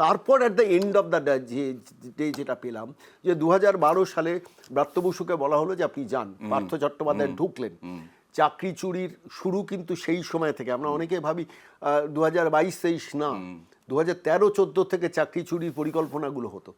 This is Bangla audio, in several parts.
তারপর at the end of the day যেটা পেলাম যে 2012 সালে ব্রাত্য বসুকে বলা হলো যে আপনি যান, পার্থ চট্টোপাধ্যায় ঢুকলেন। চাকরি চুরির শুরু কিন্তু সেই সময় থেকে, আমরা অনেকে ভাবি 2022-23 না, 2013-14 থেকে চাকরি চুরির পরিকল্পনাগুলো হতো।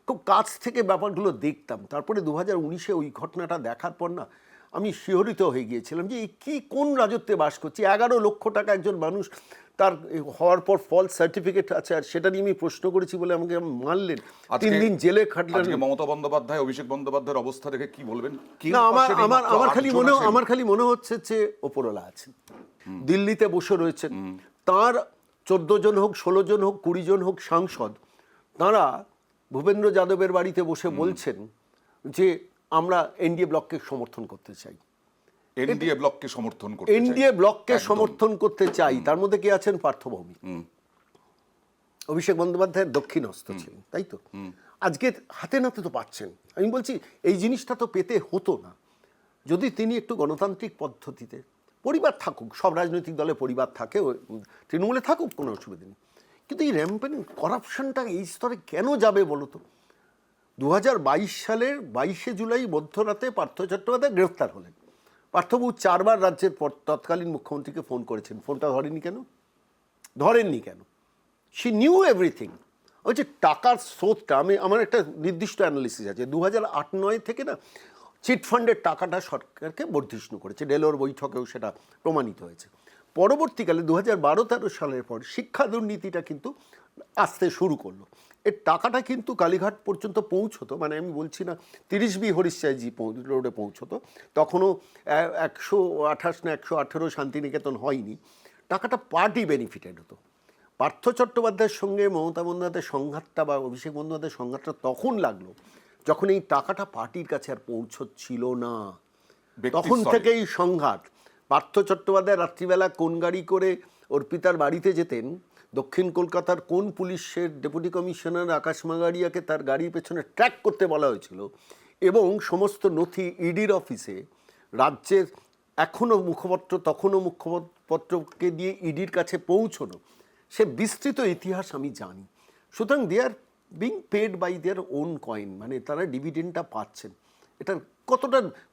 খুব কাছ থেকে ব্যাপারগুলো দেখতাম। তারপরে 2019-এ ওই ঘটনাটা দেখার পর না আমি শিহরিত হয়ে গিয়েছিলাম যে কি কোন রাজত্বে বাস করছি। 11 লক্ষ টাকা একজন মানুষ তার হওয়ার পর ফলস সার্টিফিকেট আছে, আর সেটা নিয়ে আমি প্রশ্ন করেছি বলে আমাকে মানলেন, 3 দিন জেলে খাটলেন। মমতা বন্দ্যোপাধ্যায়, অভিষেক বন্দ্যোপাধ্যায়ের অবস্থা দেখে কি বলবেন? না, আমার খালি মনে হচ্ছে যে ওপরওয়ালা আছেন, দিল্লিতে বসে রয়েছেন, তার 14 জন হোক, 16 জন হোক, 20 জন হোক সাংসদ, তারা ভূপেন্দ্র যাদবের বাড়িতে বসে বলছেন যে আমরা এনডিএ ব্লককে সমর্থন করতে চাই। এনডিএ ব্লককে সমর্থন করতে চাই, এনডিএ ব্লককে সমর্থন করতে চাই। তার মধ্যে কে আছেন? পার্থভৌমিক, অভিষেক বন্দ্যোপাধ্যায়ের দক্ষিণহস্ত ছিলেন, তাই তো? আজকে হাতে নাতে তো পাচ্ছেন। আমি বলছি এই জিনিসটা তো পেতে হতো না যদি তিনি একটু গণতান্ত্রিক পদ্ধতিতে, পরিবার থাকুক, সব রাজনৈতিক দলে পরিবার থাকে, তৃণমূলে থাকুক, কোনো অসুবিধা নেই, কিন্তু এই র্যাম্পেন্ট করাপশনটা এই স্তরে কেন যাবে বলো তো? 2022 সালের 22শে জুলাই মধ্যরাতে পার্থ চট্টোপাধ্যায় গ্রেফতার হলেন। পার্থবাবু 4 বার রাজ্যের তৎকালীন মুখ্যমন্ত্রীকে ফোন করেছেন, ফোনটা ধরেননি কেন? She new everything. ওই যে টাকার স্রোতটা, আমার একটা নির্দিষ্ট অ্যানালিসিস আছে, 2008-9 থেকে না চিটফান্ডের টাকাটা সরকারকে বর্ধিষ্ণু করেছে, ডেলোর বৈঠকেও সেটা প্রমাণিত হয়েছে। পরবর্তীকালে 2012-13 সালের পর শিক্ষা দুর্নীতিটা কিন্তু আসতে শুরু করলো। এর টাকাটা কিন্তু কালীঘাট পর্যন্ত পৌঁছতো, মানে আমি বলছি না 30B হরিশচাইজি রোডে পৌঁছতো, তখনও 128 না 118 শান্তিনিকেতন হয়নি। টাকাটা পার্টি বেনিফিটেড হতো। পার্থ চট্টোপাধ্যায়ের সঙ্গে মমতা বন্দ্যোপাধ্যায়ের সংঘাতটা বা অভিষেক বন্দ্যোপাধ্যায়ের সংঘাতটা তখন লাগলো যখন এই টাকাটা পার্টির কাছে আর পৌঁছচ্ছিল না। তখন থেকেই সংঘাত। পার্থ চট্টোপাধ্যায় রাত্রিবেলা কোন গাড়ি করে অর্পিতার বাড়িতে যেতেন, দক্ষিণ কলকাতার কোন পুলিশের ডেপুটি কমিশনার আকাশ মাগারিয়াকে তার গাড়ির পেছনে ট্র্যাক করতে বলা হয়েছিল, এবং সমস্ত নথি ইডির অফিসে রাজ্যের এখনও মুখপত্র তখনও মুখপত্রকে দিয়ে ইডির কাছে পৌঁছনো, সে বিস্তৃত ইতিহাস আমি জানি। সুতরাং they are being paid by their own coin, মানে তারা ডিভিডেন্ডটা পাচ্ছেন। এটা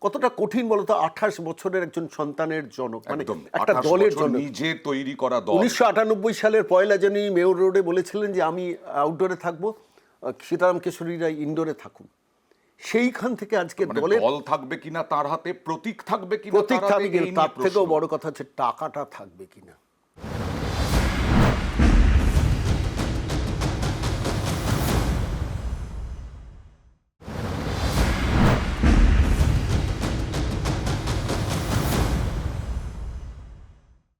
কতটা কঠিন বলতো 28 বছরের একজন সন্তানের জনক, মানে একটা দলের জন্য নিজে তৈরি করা দল। 1998 সালের 1 জানুয়ারি মেয়র রোডে বলেছিলেন যে আমি আউটডোরে থাকবো, সীতারাম কেশরীরা ইনডোরে থাকুন। সেইখান থেকে আজকে দল থাকবে কিনা তার হাতে, প্রতীক থাকবে কিনা তার থেকেও বড় কথা হচ্ছে টাকাটা থাকবে কিনা।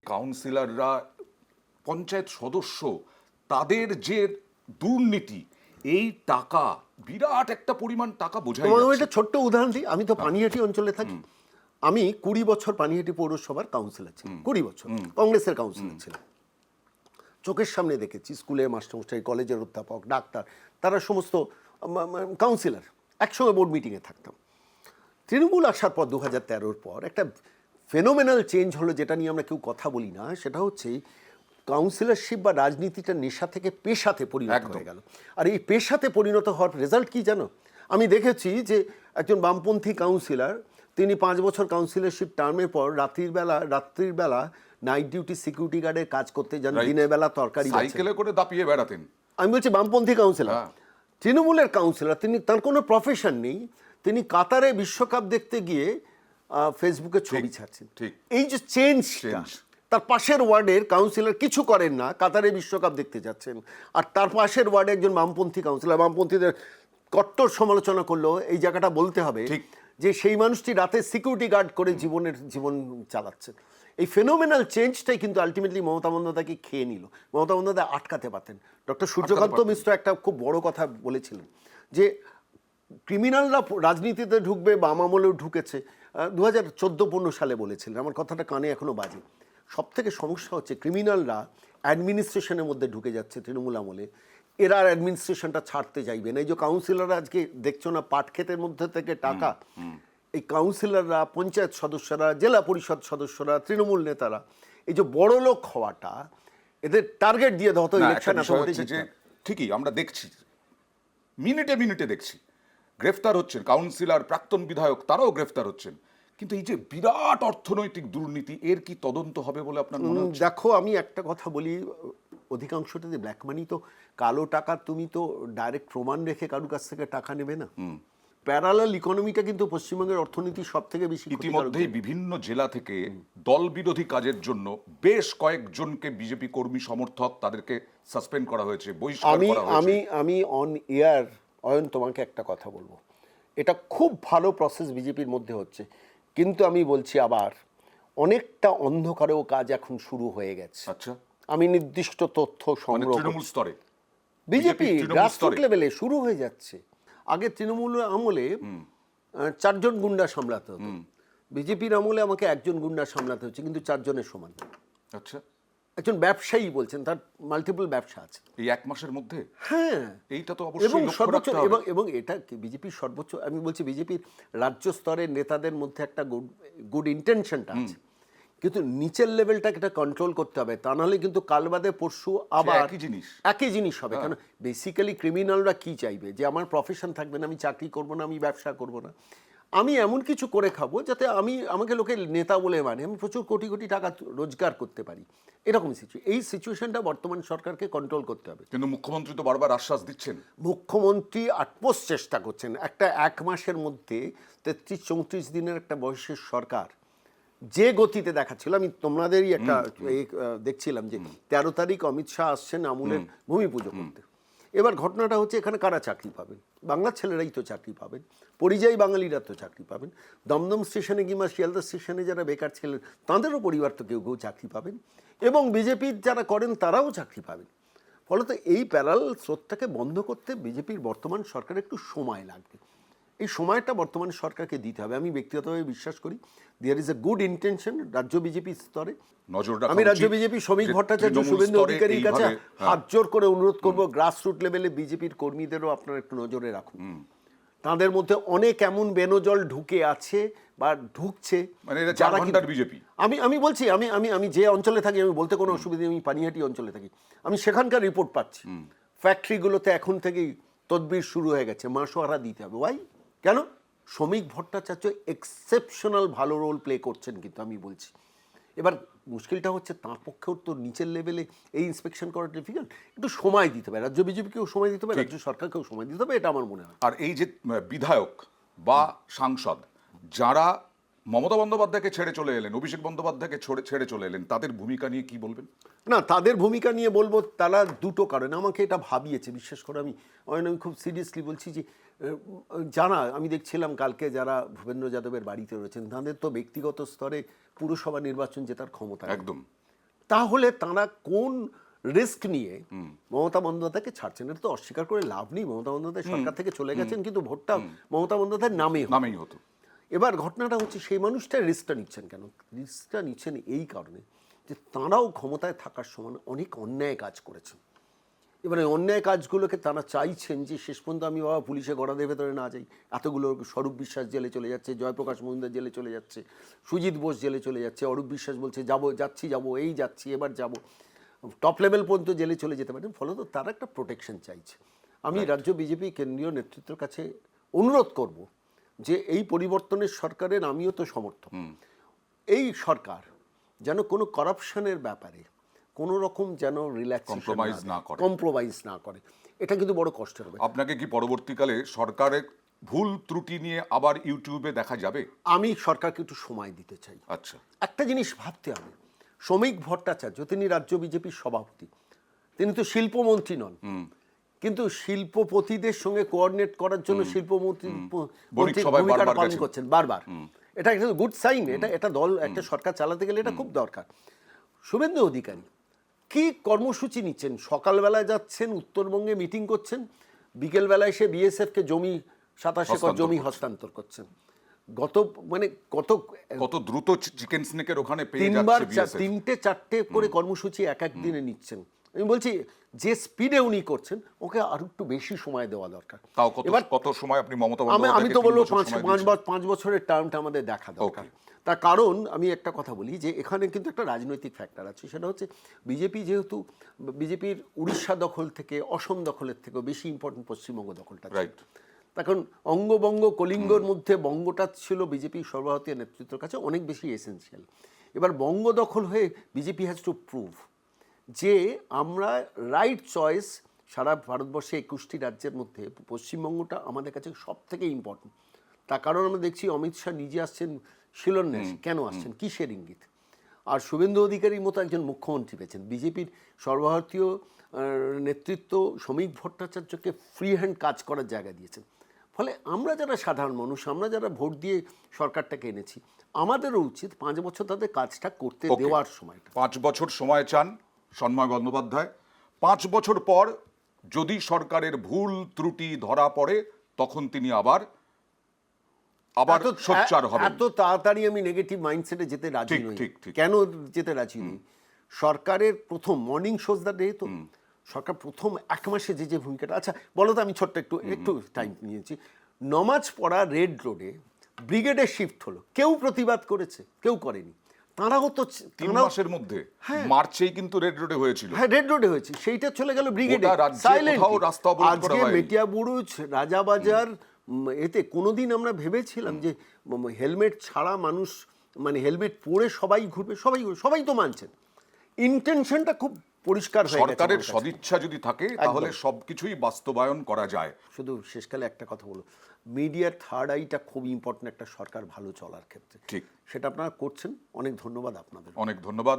কাউন্সিলররা, পঞ্চায়েত সদস্য, তাদের যে দুর্নীতি, এই টাকা বিরাট একটা পরিমাণ টাকা বোঝাই যাচ্ছে। একটা ছোট্ট উদাহরণ দিই, আমি তো পানিহাটি অঞ্চলে থাকি। আমি 20 বছর পানিহাটি পৌরসভার কাউন্সিলর ছিলাম, 20 বছর কংগ্রেসের কাউন্সিলর ছিলাম। চোখের সামনে দেখেছি স্কুলের মাস্টারমশাই, কলেজের অধ্যাপক, ডাক্তার, তারা সমস্ত কাউন্সিলর একসঙ্গে বোর্ড মিটিংয়ে থাকতাম। তৃণমূল আসার পর 2013-র পর একটা ফেনোমেনাল চেঞ্জ হলো, যেটা নিয়ে আমরা কেউ কথা বলি না। সেটা হচ্ছে কাউন্সিলরশিপ বা রাজনীতিটা নেশা থেকে পেশাতে পরিণত হয়ে গেল। আর এই পেশাতে পরিণত হওয়ার রেজাল্ট কি জানো? আমি দেখেছি যে একজন বামপন্থী কাউন্সিলর, তিনি 5 বছর কাউন্সিলরশিপ টার্মের পর রাত্রির বেলা নাইট ডিউটি সিকিউরিটি গার্ডের কাজ করতে যান, দিনের বেলা তরকারি সাইকেলে করে দাপিয়ে বেড়াতেন। আমি বলছি বামপন্থী কাউন্সিলর, তৃণমূলের কাউন্সিলর, তিনি, তার কোনো প্রফেশন নেই, তিনি কাতারে বিশ্বকাপ দেখতে গিয়ে ফেসবুকে ছবি ছাড়ছেন। এই যে চেঞ্জটা, তার পাশের ওয়ার্ডের কাউন্সিলর কিছু করেন না, কাতারে বিশ্বকাপ দেখতে যাচ্ছেন, আর তার পাশের ওয়ার্ডে একজন বামপন্থী কাউন্সিলর বামপন্থীদের কট্টর সমালোচনা করলো। এই জায়গাটা বলতে হবে যে সেই মানুষটি রাতে সিকিউরিটি গার্ড করে জীবন চালাচ্ছেন। এই ফেনোমেনাল চেঞ্জটাই কিন্তু আলটিমেটলি মমতা বন্দ্যোপাধ্যায়কে খেয়ে নিল। মমতা বন্দ্যোপাধ্যায় আটকাতে পারতেন। ডক্টর সূর্যকান্ত মিশ্র একটা খুব বড় কথা বলেছিলেন যে ক্রিমিনালরা রাজনীতিতে ঢুকবে, বাম আমলেও ঢুকেছে, 2014-15 সালে বলেছিলেন। আমার কথাটা কানে এখনো বাজে। সব থেকে সমস্যা হচ্ছে ক্রিমিনালরা অ্যাডমিনিস্ট্রেশনের মধ্যে ঢুকে যাচ্ছে তৃণমূল আমলে, এরা আর অ্যাডমিনিস্ট্রেশনটা ছাড়তে চাইবে না। এই যে কাউন্সিলররা আজকে দেখছো না পাট ক্ষেতের মধ্যে থেকে টাকা, এই কাউন্সিলররা, পঞ্চায়েত সদস্যরা, জেলা পরিষদ সদস্যরা, তৃণমূল নেতারা, এই যে বড় লোক হওয়াটা এদের টার্গেট দিয়ে দাও তো ইলেকশন। ঠিকই আমরা দেখছি, মিনিটে মিনিটে দেখছি গ্রেফতার হচ্ছেন কাউন্সিলর, প্রাক্তন বিধায়ক, তারাও গ্রেফতার হচ্ছেন। কিন্তু এই যে বিরাট অর্থনৈতিক দুর্নীতি, এর কি তদন্ত হবে বলে আপনার মনে হচ্ছে? দেখো, আমি একটা কথা বলি, অধিকাংশটা যে ব্ল্যাক মানি, তো কালো টাকা তুমি তো ডাইরেক্ট প্রমাণ রেখে কারোর কাছ থেকে টাকা নেবে না। প্যারালাল ইকোনমিটা কিন্তু পশ্চিমবঙ্গের অর্থনীতির সব থেকে বেশি ক্ষতিকারক। ইতিমধ্যেই বিভিন্ন জেলা থেকে দল বিরোধী কাজের জন্য বেশ কয়েকজনকে বিজেপি কর্মী সমর্থক তাদেরকে সাসপেন্ড করা হয়েছে, বহিষ্কার আমি করা হয়েছে। আমি আমি অন এয়ার অয়ন তোমাকে একটা কথা বলবো, এটা খুব ভালো প্রসেস বিজেপির মধ্যে হচ্ছে, কিন্তু আমি বলছি আবার অনেকটা অন্ধকারেও কাজ এখন শুরু হয়ে গেছে। আচ্ছা, আমি নির্দিষ্ট তথ্য মানে সংগ্রহ তৃণমূল স্তরে বিজেপি তৃণমূল গ্রাসরুট স্তরে। লেভেলে শুরু হয়ে যাচ্ছে। আগে তৃণমূল আমলে 4 জন গুন্ডা সামলাতে হতো, বিজেপির আমলে আমাকে 1 জন গুন্ডা সামলাতে হচ্ছে, কিন্তু 4 জনের সমান। আচ্ছা, একজন ব্যবসায়ী বলছেন, তার মাল্টিপল ব্যবসা আছে। এই 1 মাসের মধ্যে হ্যাঁ, এইটা তো এবং অবশ্যই লক্ষ্য সর্বোচ্চ, রাখতে হবে। এবং এটা কি বিজেপির সর্বোচ্চ, আমি বলছি বিজেপির রাজ্য স্তরের নেতাদের মধ্যে একটা গুড ইন্টেনশনটা আছে, কিন্তু নিচের লেভেলটাকে এটা কন্ট্রোল করতে হবে, তা নাহলে কিন্তু কাল বাদে পরশু আবার একই জিনিস হবে। কারণ বেসিক্যালি ক্রিমিনালরা কি চাইবে, যে আমার প্রফেশন থাকবে না, আমি চাকরি করব না, আমি ব্যবসা করব না, আমি এমন কিছু করে খাবো যাতে আমাকে লোকে নেতা বলে মানে, আমি প্রচুর কোটি কোটি টাকা রোজগার করতে পারি, এরকম এই সিচুয়েশনটা বর্তমান সরকারকে কন্ট্রোল করতে হবে। কিন্তু মুখ্যমন্ত্রী তো বারবার আশ্বাস দিচ্ছেন। মুখ্যমন্ত্রী আটপোষ চেষ্টা করছেন। একটা 1 মাসের মধ্যে 33-34 দিনের একটা বয়সের সরকার যে গতিতে দেখাচ্ছিল, আমি তোমাদেরই একটা দেখছিলাম যে 13 তারিখ অমিত শাহ আসছেন আমুলের ভূমি পুজো করতে। এবার ঘটনাটা হচ্ছে, এখানে কারা চাকরি পাবেন? বাংলার ছেলেরাই তো চাকরি পাবেন, পরিযায়ী বাঙালিরা তো চাকরি পাবেন, দমদম স্টেশনে কিংবা শিয়ালদা স্টেশনে যারা বেকার ছিলেন তাদেরও পরিবার তো কেউ কেউ চাকরি পাবেন, এবং বিজেপির যারা করেন তারাও চাকরি পাবেন। ফলত এই প্যারালাল স্রোতটাকে বন্ধ করতে বিজেপির বর্তমান সরকারের একটু সময় লাগবে। এই সময়টা বর্তমান সরকারকে দিতে হবে। আমি ব্যক্তিগতভাবে বিশ্বাস করি there is a good intention রাজ্য বিজেপি স্তরে। আমি রাজ্য বিজেপি শ্রমিক ভট্টাচার্য, শুভেন্দু অধিকারীর কাছে হাত জোর করে অনুরোধ করব, গ্রাসরুট লেভেলে বিজেপির কর্মীদেরও আপনারা একটু নজরে রাখুন। তাদের মধ্যে অনেক এমন বেনজল ঢুকে আছে বা ঢুকছে, মানে এটা 4 ঘন্টার বিজেপি। আমি বলছি, আমি যে অঞ্চলে থাকি, আমি বলতে কোনো অসুবিধা নেই, আমি পানিহাটি অঞ্চলে থাকি, আমি সেখানকার রিপোর্ট পাচ্ছি। ফ্যাক্টরিগুলোতে এখন থেকেই তদবির শুরু হয়ে গেছে, মাসোহারা দিতে হবে। ওয়াই? কেন? শ্রমিক ভট্টাচার্য এক্সেপশনাল ভালো রোল প্লে করছেন, কিন্তু আমি বলছি এবার মুশকিলটা হচ্ছে তার পক্ষেও তো নিচের লেভেলে এই ইন্সপেকশন করা ডিফিকাল্ট। একটু সময় দিতে হবে, রাজ্য বিজেপিকেও সময় দিতে হবে, রাজ্য সরকারকেও সময় দিতে হবে, এটা আমার মনে হয়। আর এই যে বিধায়ক বা সাংসদ যারা মমতা বন্দ্যোপাধ্যায়কে ছেড়ে চলে এলেন, অভিষেক বন্দ্যোপাধ্যায়কে ছেড়ে চলে এলেন, তাদের ভূমিকা নিয়ে কি বলবেন? না, তাদের ভূমিকা নিয়ে বলবো, তারা দুটো কারণে আমাকে এটা ভাবিয়েছে, বিশ্বাস করে আমি খুব সিরিয়াসলি বলছি যে যারা, আমি দেখছিলাম কালকে যারা ভূপেন্দ্র যাদবের বাড়িতে রয়েছেন, তাদের তো ব্যক্তিগত স্তরে পুরসভা নির্বাচন জেতার ক্ষমতা একদম। তাহলে তারা কোন রিস্ক নিয়ে মমতা বন্দ্যোপাধ্যায়কে ছাড়ছেন? এটা তো অস্বীকার করে লাভ নেই, মমতা বন্দ্যোপাধ্যায় সরকার থেকে চলে গেছেন, কিন্তু ভোটটা মমতা বন্দ্যোপাধ্যায়ের নামেই হতো। এবার ঘটনাটা হচ্ছে, সেই মানুষটা রিস্কটা নিচ্ছেন কেন? রিস্কটা নিচ্ছেন এই কারণে যে তাঁরাও ক্ষমতায় থাকার সময় অনেক অন্যায় কাজ করেছেন। এবারে অন্যায় কাজগুলোকে তারা চাইছেন যে শেষ পর্যন্ত আমি বাবা পুলিশে গড়াদের ভেতরে না যাই। এতগুলো স্বরূপ বিশ্বাস জেলে চলে যাচ্ছে, জয়প্রকাশ মজুমদার জেলে চলে যাচ্ছে, সুজিত বোস জেলে চলে যাচ্ছে, অরূপ বিশ্বাস বলছে যাবো এই যাচ্ছি, এবার যাব, টপ লেভেল পর্যন্ত জেলে চলে যেতে পারেন। ফলত তারা একটা প্রোটেকশন চাইছে। আমি রাজ্য বিজেপি কেন্দ্রীয় নেতৃত্বের কাছে অনুরোধ করব যে এই পরিবর্তনের সরকারের আমিও তো সমর্থক, এই সরকার যেন কোনো করাপশনের ব্যাপারে কোনো রকম যেন কম্প্রোমাইজ না করে। এটা কিন্তু বড় কষ্টের হবে। আপনাকে কি পরবর্তীকালে সরকারের ভুল ত্রুটি নিয়ে আবার ইউটিউবে দেখা যাবে? আমি সরকারকে একটু সময় দিতে চাই। আচ্ছা, একটা জিনিস ভাবতে হবে, শ্রমিক ভট্টাচার্য তিনি রাজ্য বিজেপির সভাপতি, তিনি তো শিল্পমন্ত্রী নন, কিন্তু শিল্পপতিদের সঙ্গে কোঅর্ডিনেট করার জন্য শিল্পমন্ত্রী ভূমিকাটা পালন করছেন বারবার। এটা একটা গুড সাইন। এটা দল, একটা সরকার চালাতে গেলে এটা খুব দরকার। শুভেন্দু অধিকারী কি কর্মসূচি নিচ্ছেন? সকালবেলায় যাচ্ছেন উত্তরবঙ্গে মিটিং করছেন, বিকেলবেলায় এসে বিএসএফকে জমি 27 একর জমি হস্তান্তর করছেন। কত দ্রুত চিকেন স্নেকের ওখানে পেয়ে যাচ্ছে বিএসএফ। 3-4টে করে কর্মসূচি এক দিনে নিচ্ছেন। আমি বলছি যে স্পিডে উনি করছেন ওকে আর একটু বেশি সময় দেওয়া দরকার। তাও কত সময় আপনি মমতা বন্দ্যোপাধ্যায়কে আমি তো 3 বলবো বছর সময় দিয়েছেন? 5 বছরের টার্মটা আমাদের দেখা দরকার। তার কারণ আমি একটা কথা বলি যে এখানে কিন্তু একটা রাজনৈতিক ফ্যাক্টর আছে, সেটা হচ্ছে বিজেপি যেহেতু বিজেপির উড়িষ্যা দখল থেকে অসম দখলের থেকেও বেশি ইম্পর্টেন্ট পশ্চিমবঙ্গ দখলটা ছিল। রাইট। তখন অঙ্গবঙ্গ কলিঙ্গর মধ্যে বঙ্গটা ছিল বিজেপি সর্বভারতীয় নেতৃত্বের কাছে অনেক বেশি এসেনশিয়াল। এবার বঙ্গ দখল হয়ে বিজেপি হ্যাজ টু প্রুভ যে আমরা রাইট চয়েস। সারা ভারতবর্ষে 21টি রাজ্যের মধ্যে পশ্চিমবঙ্গটা আমাদের কাছে সব থেকে ইম্পর্টেন্ট। তার কারণ আমরা দেখছি অমিত শাহ নিজে আসছেন শিলান্যাসে, কেন আসছেন, কিসের ইঙ্গিত? আর শুভেন্দু অধিকারীর মতো একজন মুখ্যমন্ত্রী পেয়েছেন, বিজেপির সর্বভারতীয় নেতৃত্ব শ্রমিক ভট্টাচার্যকে ফ্রি হ্যান্ড কাজ করার জায়গা দিয়েছেন। ফলে আমরা যারা সাধারণ মানুষ, আমরা যারা ভোট দিয়ে সরকারটাকে এনেছি, আমাদেরও উচিত 5 বছর তাদের কাজটা করতে দেওয়ার সময়টা। 5 বছর সময় চান সন্ময় বন্দ্যোপাধ্যায়। 5 বছর পর যদি সরকারের ভুল ত্রুটি ধরা পড়ে তখন তিনি আবার সোচ্চার হবেন। এত তাড়াতাড়ি আমি নেগেটিভ মাইন্ডসেটে যেতে রাজি নই। ঠিক। কেন যেতে রাজি নই? সরকারের প্রথম মর্নিং শোজ দ্য ডে, তো সরকার প্রথম 1 মাসে যে ভূমিকাটা, আচ্ছা বলো তো, আমি ছোট্ট একটু টাইম নিয়েছি। নমাজ পড়া রেড রোডে ব্রিগেডে শিফট হলো, কেউ প্রতিবাদ করেছে? কেউ করেনি। তারাও তো 3 মাসের মধ্যে মার্চেই কিন্তু রেড রোডে হয়েছিল। হ্যাঁ, রেড রোডে হয়েছে, সেইটা চলে গেল ব্রিগেডে। গোটা রাজ্যে কোথাও রাস্তা অবরোধ করা আজকে হয়নি। মেটিয়াবুরুজ, রাজাবাজার, এতে কোনোদিন আমরা ভেবেছিলাম যে হেলমেট ছাড়া মানুষ, মানে হেলমেট পরে সবাই ঘুরবে? সবাই তো মানছেন। ইন্টেনশনটা খুব পরিষ্কার হয়ে গেছে। সরকারের সদিচ্ছা যদি থাকে তাহলে সবকিছুই বাস্তবায়ন করা যায়। শুধু শেষকালে একটা কথা বলো, মিডিয়ার থার্ড আইটা খুব ইম্পর্টেন্ট একটা সরকার ভালো চলার ক্ষেত্রে। ঠিক। সেটা আপনারা করছেন, অনেক ধন্যবাদ আপনাদের। অনেক ধন্যবাদ।